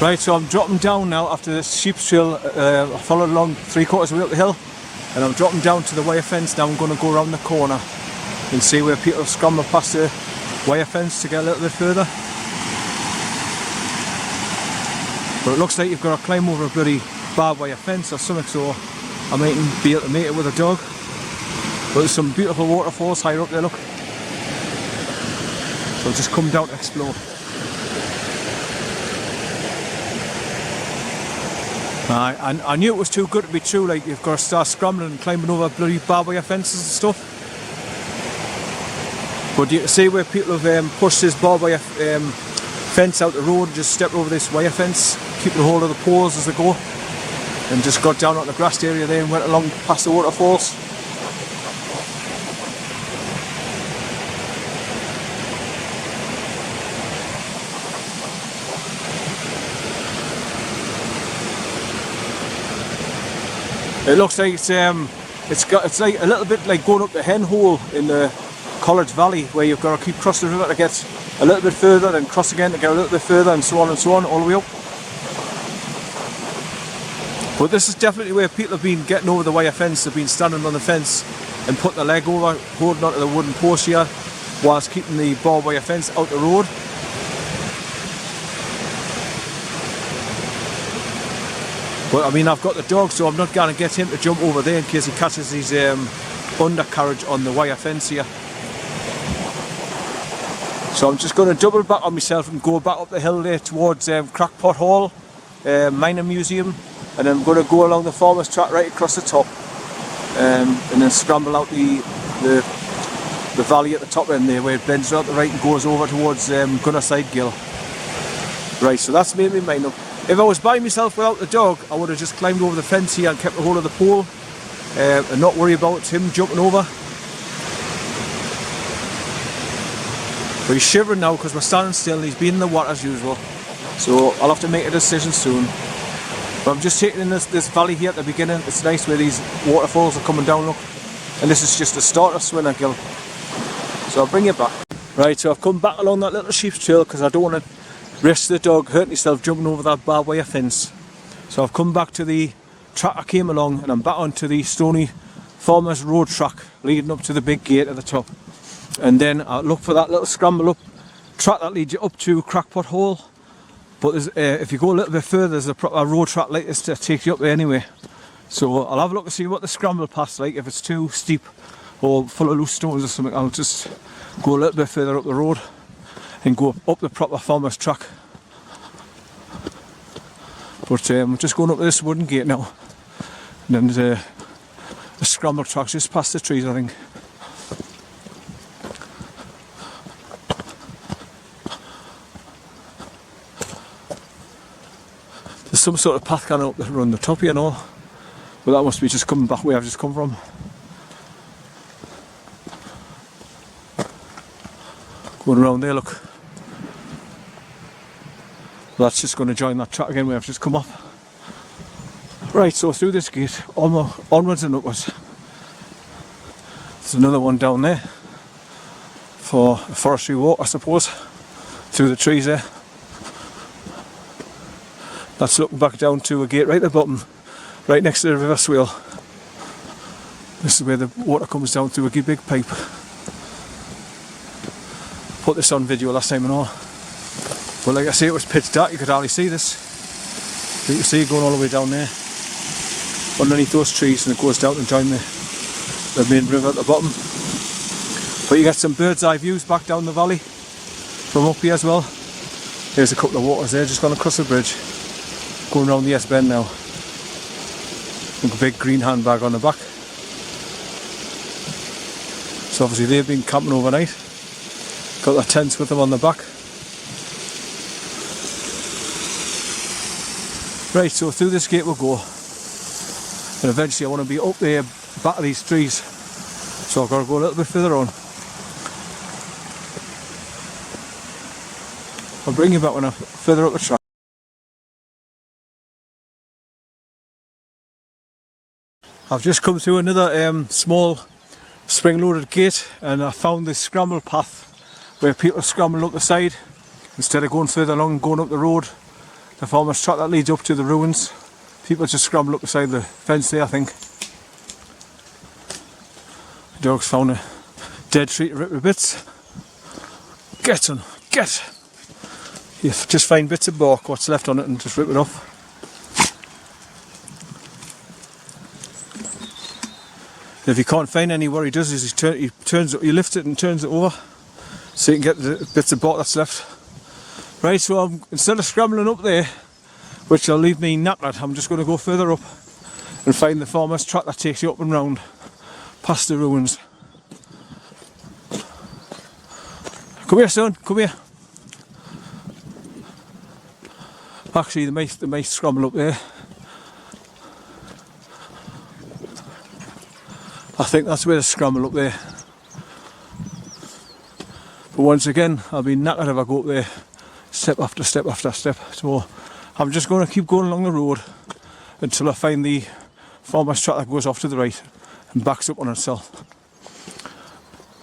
Right, so I'm dropping down now after this sheep's trail. I followed along 3/4 of the way up the hill, and I'm dropping down to the wire fence. Now I'm going to go around the corner and see where people scramble past the wire fence to get a little bit further. But it looks like you've got to climb over a bloody barbed wire fence or something, so I mightn't be able to make it with a dog. But there's some beautiful waterfalls higher up there, look. So I'll just come down to explore. I knew it was too good to be true, like you've got to start scrambling and climbing over bloody barbed wire fences and stuff. But you can see where people have pushed this barbed wire fence out the road and just stepped over this wire fence, keeping hold of the poles as they go, and just got down on the grassed area there and went along past the waterfalls. It looks like it's like a little bit like going up the hen hole in the College Valley, where you've got to keep crossing the river to get a little bit further, then cross again to get a little bit further, and so on, all the way up. But this is definitely where people have been getting over the wire fence. They've been standing on the fence and putting their leg over, holding onto the wooden post here, whilst keeping the barbed wire fence out the road. But I mean, I've got the dog, so I'm not going to get him to jump over there in case he catches his undercarriage on the wire fence here. So I'm just going to double back on myself and go back up the hill there towards CRACKPOT Hall, Mining Museum, and then I'm going to go along the farmer's track right across the top, and then scramble out the valley at the top end there, where it bends out the right and goes over towards Gunnerside Gill. Right, so that's made me mind up. If I was by myself without the dog, I would have just climbed over the fence here and kept a hold of the pole and not worry about him jumping over. But he's shivering now because we're standing still and he's been in the water as usual. So I'll have to make a decision soon. But I'm just taking in this valley here at the beginning. It's nice where these waterfalls are coming down, look. And this is just the start of Swinner Gill. So I'll bring you back. Right, so I've come back along that little sheep's trail because I don't want to risk the dog hurting himself jumping over that barbed wire fence. So I've come back to the track I came along, and I'm back onto the stony farmer's road track leading up to the big gate at the top. And then I'll look for that little scramble up track that leads you up to CRACKPOT Hall. But if you go a little bit further, there's a proper road track like this to take you up there anyway. So I'll have a look to see what the scramble path's like. If it's too steep or full of loose stones or something, I'll just go a little bit further up the road and go up the proper farmer's track. But I'm just going up this wooden gate now, and then there's a scramble track just past the trees, I think. There's some sort of path going up around the top here and all, but that must be just coming back where I've just come from. Going around there, look. That's just going to join that track again where I've just come off. Right, so through this gate, onwards and upwards. There's another one down there for a forestry walk, I suppose, through the trees there. That's looking back down to a gate right at the bottom, right next to the River Swale. This is where the water comes down through a big pipe. Put this on video last time and all. But like I say, it was pitch dark, you could hardly see this. But you can see it going all the way down there, underneath those trees, and it goes down and join the main river at the bottom. But you get some bird's eye views back down the valley from up here as well. There's a couple of waters there, just gone across the bridge, going around the S-bend now. With a big green handbag on the back. So obviously they've been camping overnight. Got their tents with them on the back. Right, so through this gate we'll go, and eventually I want to be up there, back of these trees, so I've got to go a little bit further on. I'll bring you back when I'm further up the track. I've just come through another small spring-loaded gate, and I found this scramble path where people scramble up the side instead of going further along and going up the road. the farmer's track that leads up to the ruins. People just scramble up beside the fence there, I think. The dog's found a dead tree to rip to bits. Get on, get! You just find bits of bark, what's left on it, and just rip it off. If you can't find any, what he does is he lifts it and turns it over so you can get the bits of bark that's left. Right, so instead of scrambling up there, which will leave me knackered, I'm just going to go further up and find the farmer's track that takes you up and round past the ruins. Come here, son, come here. Actually, they might scramble up there. I think that's where they scramble up there. But once again, I'll be knackered if I go up there step after step after step. So I'm just going to keep going along the road until I find the farmer's track that goes off to the right and backs up on itself.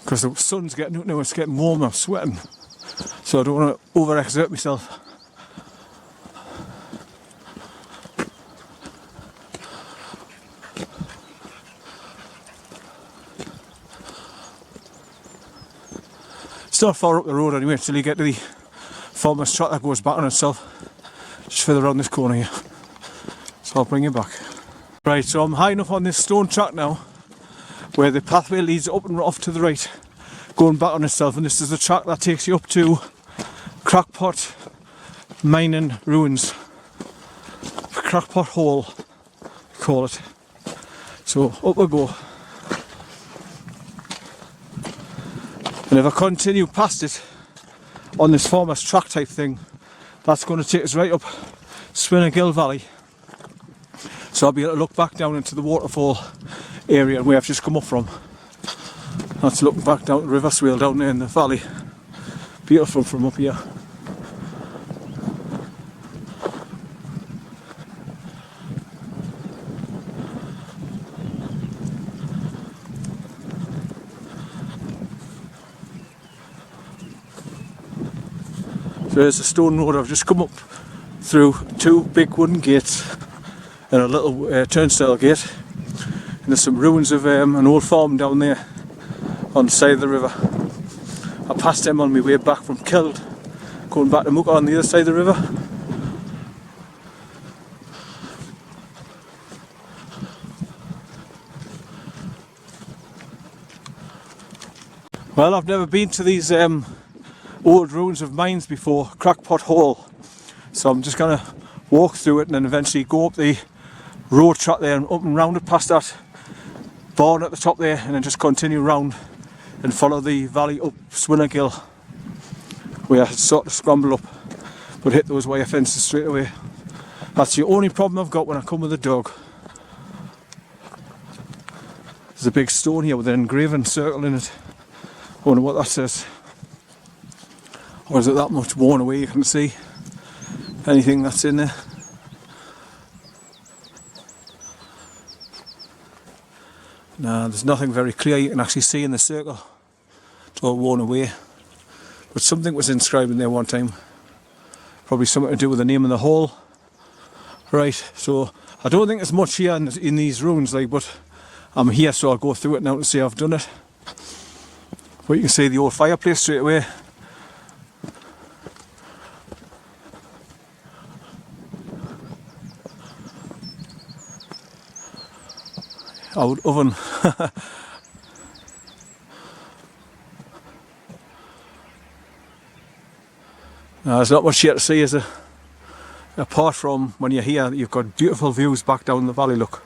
Because the sun's getting up now, it's getting warm, I'm sweating. So I don't want to overexert myself. It's not far up the road anyway until you get to the farmer's track that goes back on itself. Just further around this corner here. So I'll bring you back. Right, so I'm high enough on this stone track now where the pathway leads up and off to the right, going back on itself, and this is the track that takes you up to Crackpot mining ruins. Crackpot hole, call it. So up we go. And if I continue past it on this farmer's track type thing, that's going to take us right up Swinnergill Valley. So I'll be able to look back down into the waterfall area where I've just come up from. That's looking back down to River Swale down there in the valley. Beautiful from up here. So there's a stone road. I've just come up through two big wooden gates and a little turnstile gate. And there's some ruins of an old farm down there on the side of the river. I passed them on my way back from Kild, going back to Mucka on the other side of the river. Well, I've never been to these old ruins of mines before, Crackpot Hole. So I'm just going to walk through it and then eventually go up the road track there and up and round it past that barn at the top there, and then just continue round and follow the valley up Swinnergill, where I sort of scramble up but hit those wire fences straight away. That's the only problem I've got when I come with a dog. There's a big stone here with an engraving circle in it. I wonder what that says. Or is it that much worn away you can see anything that's in there? No, there's nothing very clear you can actually see in the circle. It's all worn away. But something was inscribed in there one time. Probably something to do with the name of the hole. Right, so I don't think there's much here in these ruins, like, but I'm here, so I'll go through it now to see I've done it. But you can see the old fireplace straight away. Old oven. Now, there's not much here to see, is there? Apart from when you're here, you've got beautiful views back down the valley, look.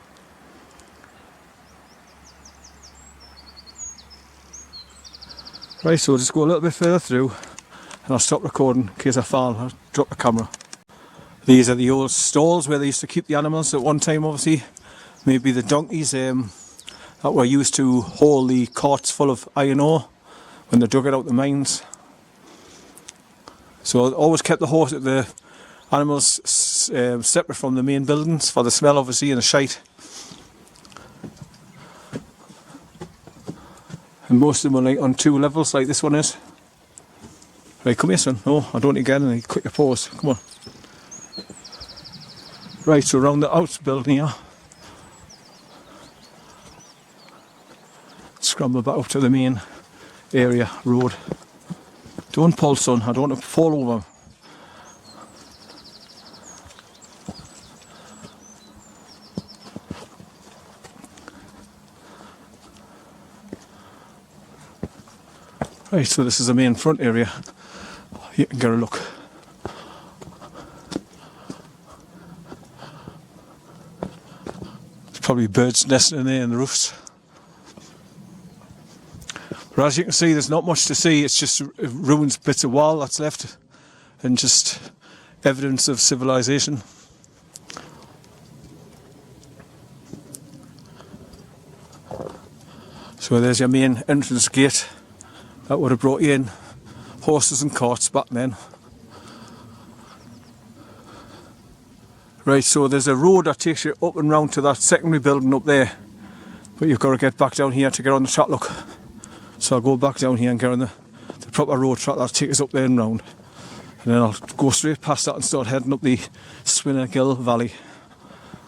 Right, so we'll just go a little bit further through and I'll stop recording in case I fall. I'll drop the camera. These are the old stalls where they used to keep the animals at one time, obviously. Maybe the donkeys that were used to haul the carts full of iron ore when they dug it out the mines. So always kept the animals separate from the main buildings for the smell, obviously, and the shite. And most of them are like on 2 levels, like this one is. Right, come here, son. No, I don't need to get any. Quick your paws. Come on. Right, so around the house building here. Scramble back up to the main area road. Don't pull, son, I don't want to fall over. Right, so this is the main front area. You can get a look. There's probably birds nesting in there in the roofs. But as you can see, there's not much to see. It's just ruins, bits of wall that's left, and just evidence of civilization. So there's your main entrance gate. That would have brought you in horses and carts back then. Right, so there's a road that takes you up and round to that secondary building up there, but you've got to get back down here to get on the track, look. So I'll go back down here and get on the proper road track that'll take us up there and round. And then I'll go straight past that and start heading up the Gill Valley,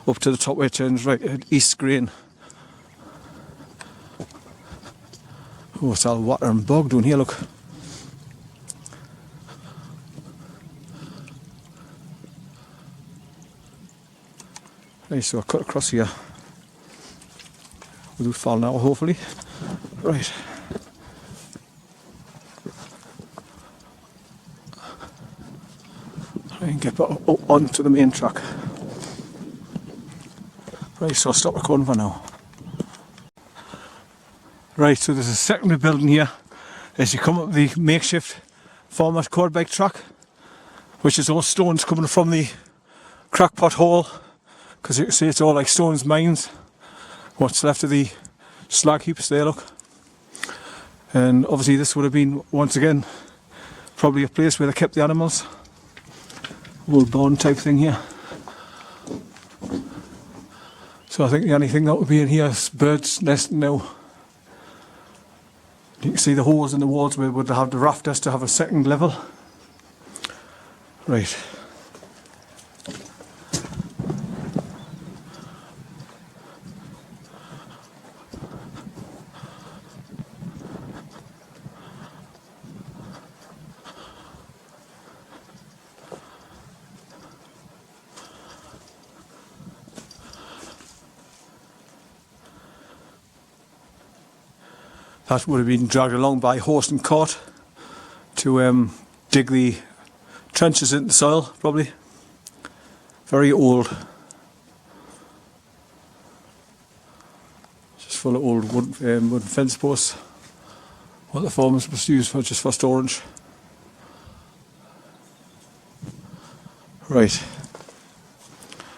up to the top where it turns right at East Grain. Oh, it's all water and bog down here, look. Right, so I'll cut across here. We'll do fall now, hopefully. Right. Try and get back up onto the main track. Right, so I'll stop recording for now. Right, so there's a secondary building here as you come up the makeshift former quad bike track, which is all stones coming from the Crackpot hole, because you can see it's all like stones mines. What's left of the slag heaps there, look. And obviously this would have been, once again, probably a place where they kept the animals. Old barn type thing here. So I think the only thing that would be in here is birds nesting now. You can see the holes in the walls where would have the rafters to have a second level. Right. That would have been dragged along by horse and cart to dig the trenches into the soil, probably. Very old. Just full of old wooden fence posts. What the farmers must use for just for storage. Right.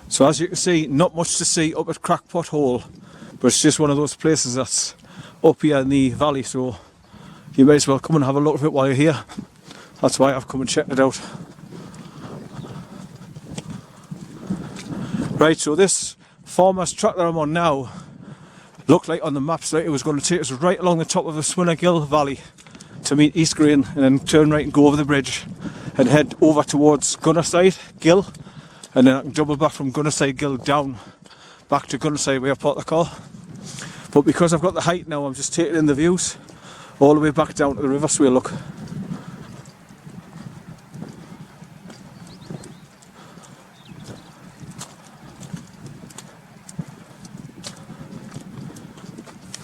So as you can see, not much to see up at Crackpot Hole, but it's just one of those places that's up here in the valley, so you may as well come and have a look at it while you're here. That's why I've come and checked it out. Right, so this farmer's track that I'm on now looked like on the maps like it was going to take us right along the top of the Gill Valley to meet East Grain, and then turn right and go over the bridge and head over towards Gunnerside Gill, and then I can double back from Gunnerside Gill down back to Gunnerside where I parked the car. But because I've got the height now, I'm just taking in the views all the way back down to the river swale, look.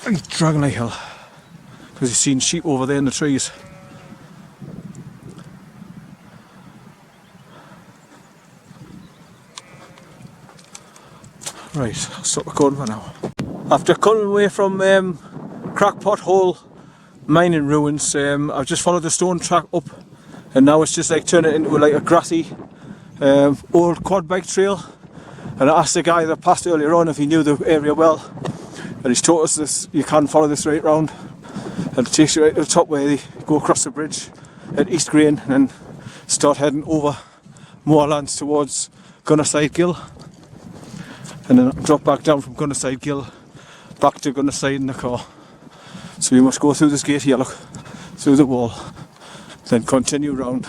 Right, Dragonlight Hill, because you've seen sheep over there in the trees. Right, I'll stop recording for now. After coming away from Crackpot Hole mining ruins, I've just followed the stone track up, and now it's just like turning into like a grassy old quad bike trail. And I asked the guy that passed earlier on if he knew the area well, and he's taught us this, you can follow this right round, and it takes you right to the top where you go across the bridge at East Grain and then start heading over moorlands towards Gunnerside Gill, and then drop back down from Gunnerside Gill back to Gunnerside in the car. So you must go through this gate here, look, through the wall, then continue round.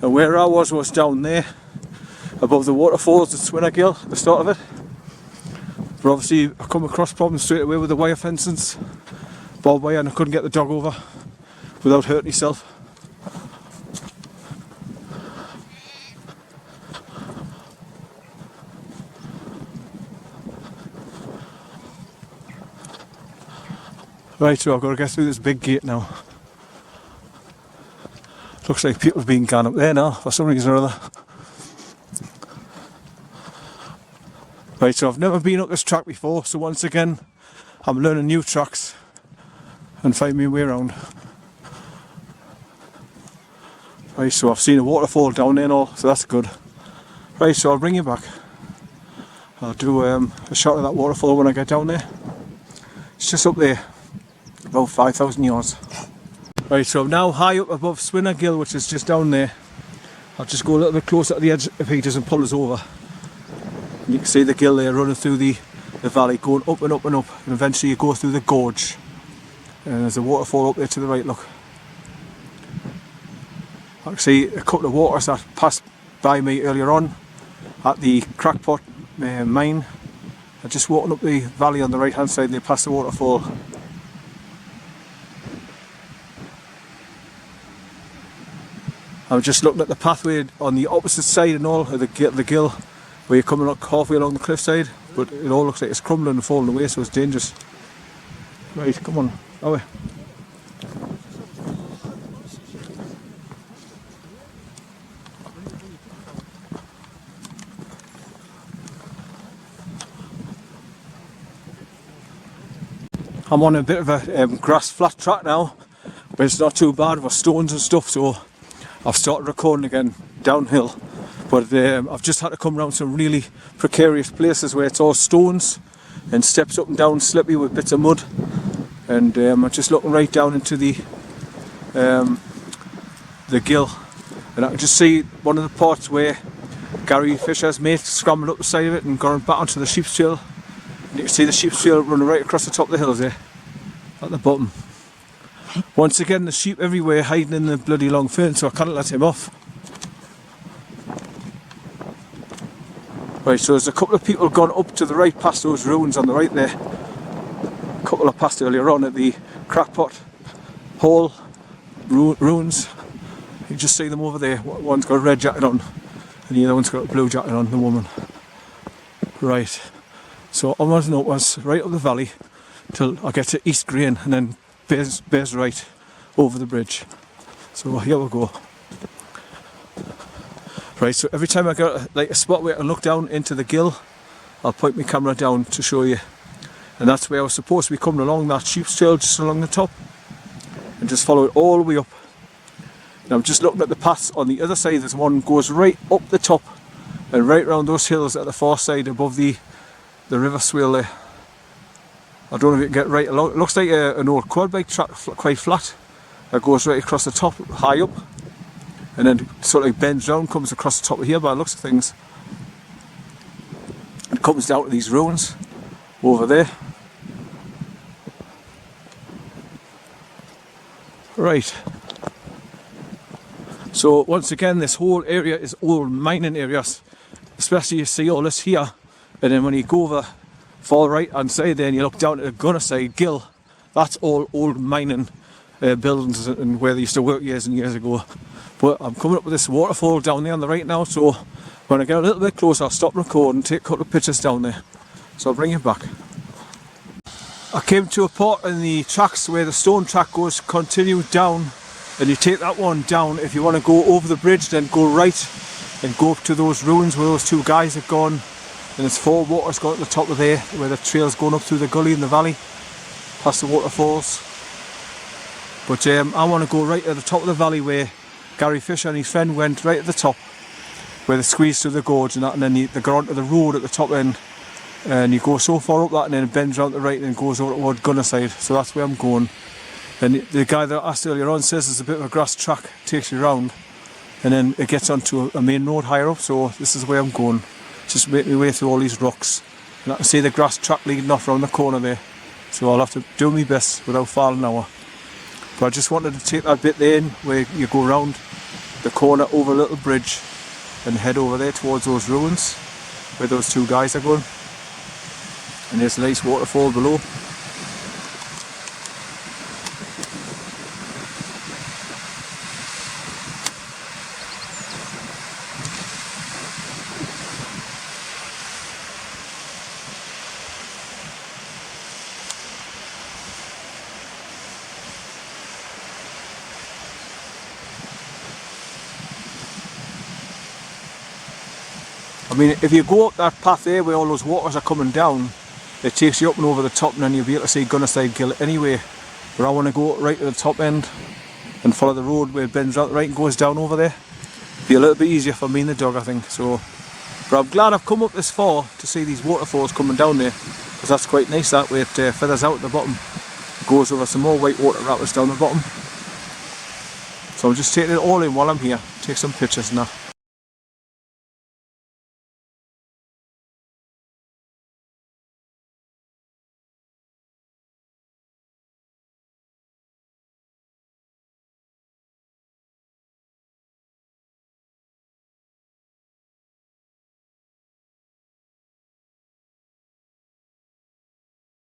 And where I was down there. above the waterfalls at Swinnergill at the start of it. But obviously I come across problems straight away with the wire fencings, barbed wire, and I couldn't get the dog over without hurting himself. Right, so I've got to get through this big gate now. Looks like people have been gone up there now for some reason or other. Right, so I've never been up this track before, so once again I'm learning new tracks and finding my way around. Right, so I've seen a waterfall down there and all, so that's good. Right, so I'll bring you back. I'll do a shot of that waterfall when I get down there. It's just up there, about 5,000 yards. Right, so I'm now high up above Swinnergill, which is just down there. I'll just go a little bit closer to the edge if he doesn't pull us over. And you can see the gill there running through the valley, going up and up and up, and eventually you go through the gorge. And there's a waterfall up there to the right, look. I can see a couple of waters that passed by me earlier on at the CRACKPOT mine. I'm just walking up the valley on the right hand side, they pass the waterfall. I'm just looking at the pathway on the opposite side and all of the gill, where you're coming up halfway along the cliffside, but it all looks like it's crumbling and falling away, so it's dangerous. Right, come on, away. I'm on a bit of a grass flat track now, but it's not too bad with stones and stuff, so I've started recording again downhill. But I've just had to come around some really precarious places where it's all stones and steps up and down slippy with bits of mud. And I'm just looking right down into the gill, and I can just see one of the parts where Gary Fisher's mate scrambled up the side of it and got back onto the sheep's trail. And you can see the sheep's trail running right across the top of the hills there, at the bottom. Once again, the sheep everywhere hiding in the bloody long fern, so I can't let him off. Right, so there's a couple of people gone up to the right past those ruins on the right there. A couple I passed earlier on at the CRACKPOT Hall ruins. You can just see them over there. One's got a red jacket on and the other one's got a blue jacket on, the woman. Right, so I'm on was right up the valley till I get to East Green and then bears right over the bridge. So here we go. Right, so every time I got like a spot where I can look down into the gill, I'll point my camera down to show you. And that's where I was supposed to be coming along, that sheep's trail just along the top, and just follow it all the way up. And I'm just looking at the paths on the other side. There's one goes right up the top and right around those hills at the far side above the river swale there. I don't know if you can get right along. It looks like an old quad bike track, quite flat. That goes right across the top, high up, and then sort of like bends down, comes across the top of here by the looks of things. It comes down to these ruins over there. Right. So once again, this whole area is old mining areas. Especially you see all this here, and then when you go over far right hand side there and you look down at the gunner side, gill, that's all old mining buildings and where they used to work years and years ago. But I'm coming up with this waterfall down there on the right now, so when I get a little bit closer I'll stop recording and take a couple of pictures down there. So I'll bring you back. I came to a part in the tracks where the stone track goes continue down, and you take that one down. If you want to go over the bridge, then go right and go up to those ruins where those two guys have gone. And there's four waters going at the top of there, where the trail's going up through the gully in the valley, past the waterfalls. But I want to go right at the top of the valley where Gary Fisher and his friend went, right at the top, where they squeeze through the gorge and that, and then they go onto the road at the top end. And you go so far up that and then it bends around to the right and goes over toward Gunner side. So that's where I'm going. And the guy that I asked earlier on says there's a bit of a grass track, takes you around, and then it gets onto a main road higher up. So this is where I'm going. Just make my way through all these rocks. And I can see the grass track leading off around the corner there. So I'll have to do my best without falling over. But I just wanted to take that bit there in where you go around the corner over a little bridge and head over there towards those ruins where those two guys are going. And there's a nice waterfall below. I mean, if you go up that path there where all those waters are coming down, it takes you up and over the top, and then you'll be able to see Gunnerside Gill anyway. But I want to go right to the top end and follow the road where it bends out right and goes down over there. Be a little bit easier for me and the dog, I think. So, but I'm glad I've come up this far to see these waterfalls coming down there, because that's quite nice that way. It feathers out at the bottom, goes over some more white water rapids down the bottom. So I'm just taking it all in while I'm here, take some pictures and that.